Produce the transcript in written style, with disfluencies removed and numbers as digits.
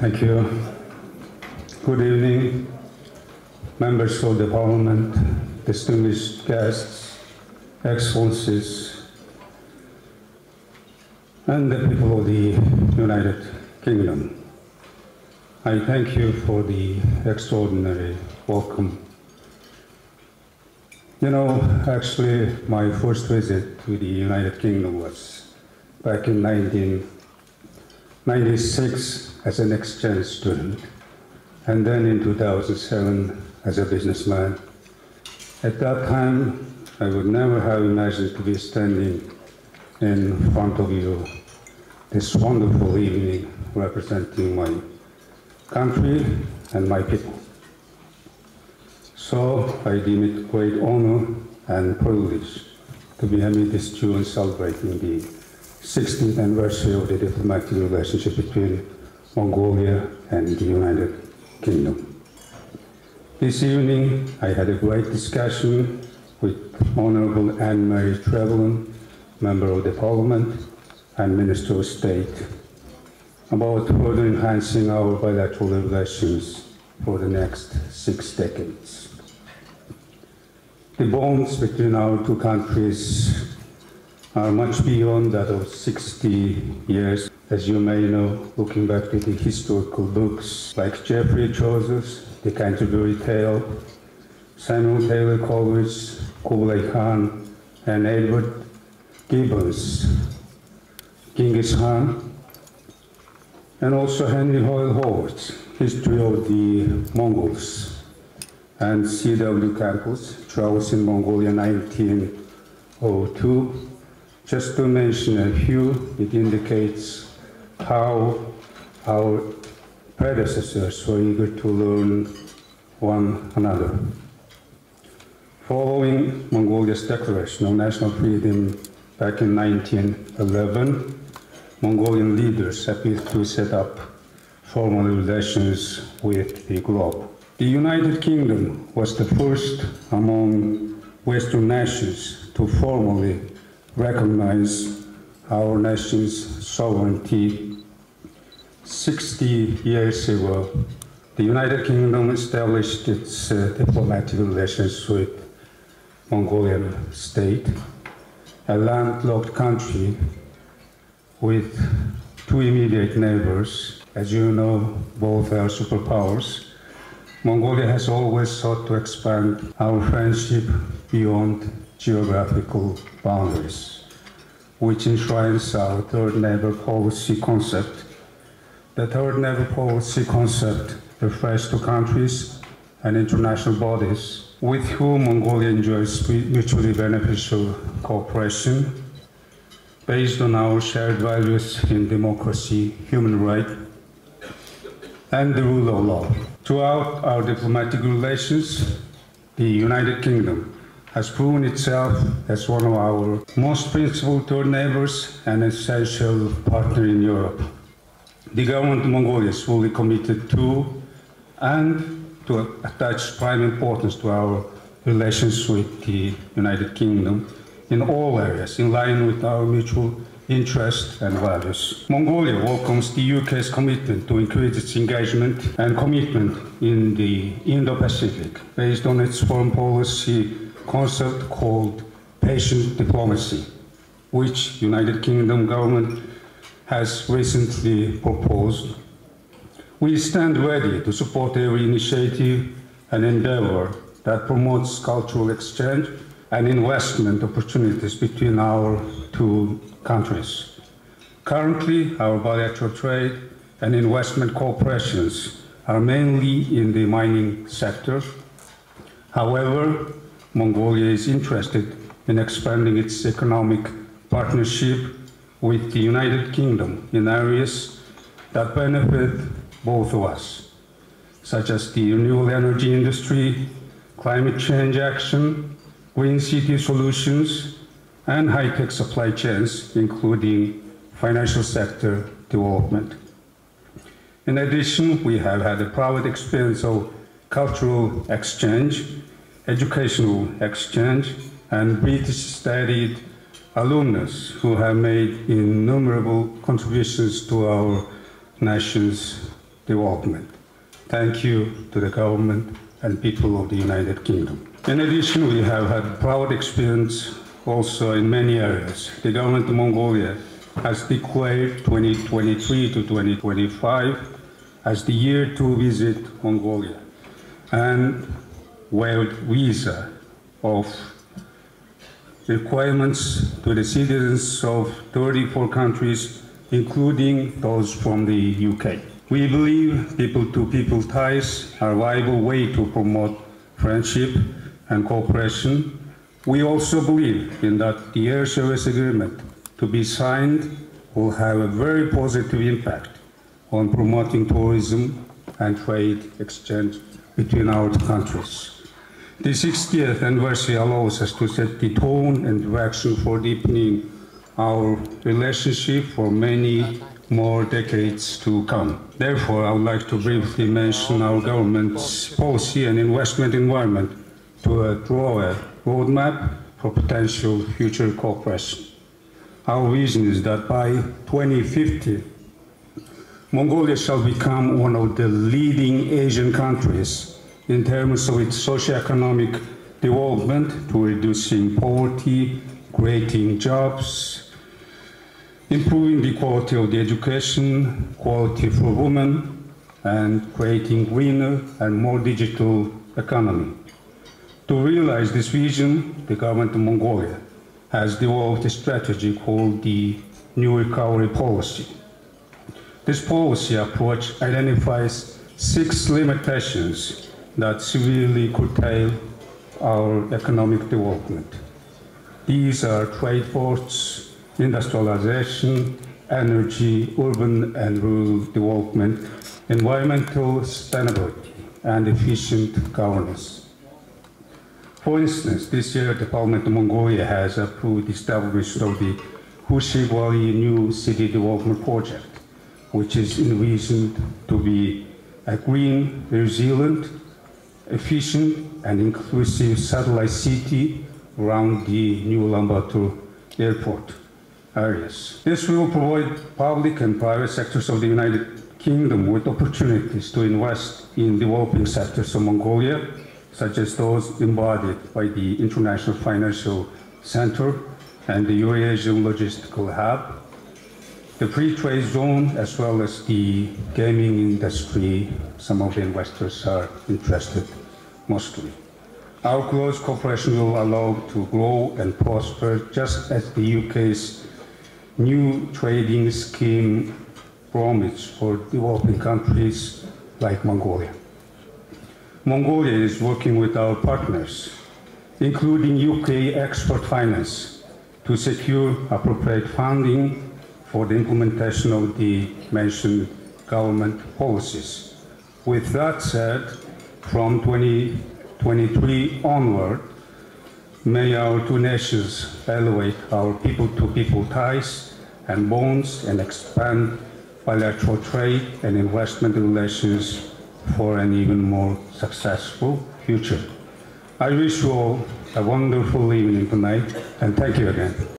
Thank you. Good evening, members of the Parliament, distinguished guests, excellencies, and the people of the United Kingdom. I thank you for the extraordinary welcome. You know, actually, my first visit to the United Kingdom was back in 1996 as an exchange student, and then in 2007 as a businessman. At that time, I would never have imagined to be standing in front of you this wonderful evening representing my country and my people. So I deem it a great honor and privilege to be amid this June celebrating the 16th anniversary of the diplomatic relationship between Mongolia and the United Kingdom. This evening, I had a great discussion with Honorable Anne-Marie Trevelyan, Member of the Parliament and Minister of State, about further enhancing our bilateral relations for the next 6 decades. The bonds between our two countries are much beyond that of 60 years. As you may know, looking back to the historical books like Geoffrey Chaucer's The Canterbury Tale, Samuel Taylor Coleridge's Kublai Khan, and Edward Gibbon's Genghis Khan, and also Henry Hoyle Howard's History of the Mongols, and C.W. Campbell's Travels in Mongolia 1902. Just to mention a few, it indicates how our predecessors were eager to learn one another. Following Mongolia's declaration of national freedom back in 1911, Mongolian leaders appeared to set up formal relations with the globe. The United Kingdom was the first among Western nations to formally recognize our nation's sovereignty. 60 years ago, the United Kingdom established its diplomatic relations with Mongolian state, a landlocked country with 2 immediate neighbors. As you know, both are superpowers. Mongolia has always sought to expand our friendship beyond geographical boundaries, which enshrines our third neighbor policy concept. The third neighbor policy concept refers to countries and international bodies with whom Mongolia enjoys mutually beneficial cooperation based on our shared values in democracy, human rights, and the rule of law. Throughout our diplomatic relations, the United Kingdom has proven itself as one of our most principled third neighbors and essential partner in Europe. The government of Mongolia is fully committed to and to attach prime importance to our relations with the United Kingdom in all areas, in line with our mutual interests and values. Mongolia welcomes the UK's commitment to increase its engagement and commitment in the Indo-Pacific based on its foreign policy concept called patient diplomacy, which United Kingdom government has recently proposed. We stand ready to support every initiative and endeavor that promotes cultural exchange and investment opportunities between our two countries. Currently, our bilateral trade and investment cooperations are mainly in the mining sector. However, Mongolia is interested in expanding its economic partnership with the United Kingdom in areas that benefit both of us, such as the renewable energy industry, climate change action, green city solutions, and high-tech supply chains, including financial sector development. In addition, we have had a proud experience of cultural exchange, educational exchange, and British-studied alumnus who have made innumerable contributions to our nation's development. Thank you to the government and people of the United Kingdom. In addition, we have had proud experience also in many areas. The government of Mongolia has declared 2023 to 2025 as the year to visit Mongolia and waived visa of requirements to the citizens of 34 countries, including those from the UK. We believe people-to-people ties are a viable way to promote friendship and cooperation. We also believe in that the air service agreement to be signed will have a very positive impact on promoting tourism and trade exchange between our countries. The 60th anniversary allows us to set the tone and direction for deepening our relationship for many more decades to come. Therefore, I would like to briefly mention our government's policy and investment environment to draw a roadmap for potential future cooperation. Our vision is that by 2050, Mongolia shall become one of the leading Asian countries in terms of its socioeconomic development to reducing poverty, creating jobs, improving the quality of the education, quality for women, and creating greener and more digital economy. To realize this vision, the government of Mongolia has developed a strategy called the New Recovery Policy. This policy approach identifies 6 limitations that severely curtail our economic development. These are trade ports, industrialization, energy, urban and rural development, environmental sustainability, and efficient governance. For instance, this year the Parliament of Mongolia has approved the establishment of the Hushi Valley New City Development Project, which is envisioned to be a green, resilient, efficient and inclusive satellite city around the new Ulaanbaatar airport areas. This will provide public and private sectors of the United Kingdom with opportunities to invest in developing sectors of Mongolia, such as those embodied by the International Financial Center and the Eurasian Logistical Hub, the free trade zone, as well as the gaming industry. Some of the investors are interested mostly. Our close cooperation will allow to grow and prosper, just as the UK's new trading scheme promised for developing countries like Mongolia. Mongolia is working with our partners, including UK Export Finance, to secure appropriate funding for the implementation of the mentioned government policies. With that said, from 2023 onward, may our two nations elevate our people-to-people ties and bonds and expand bilateral trade and investment relations for an even more successful future. I wish you all a wonderful evening tonight, and thank you again.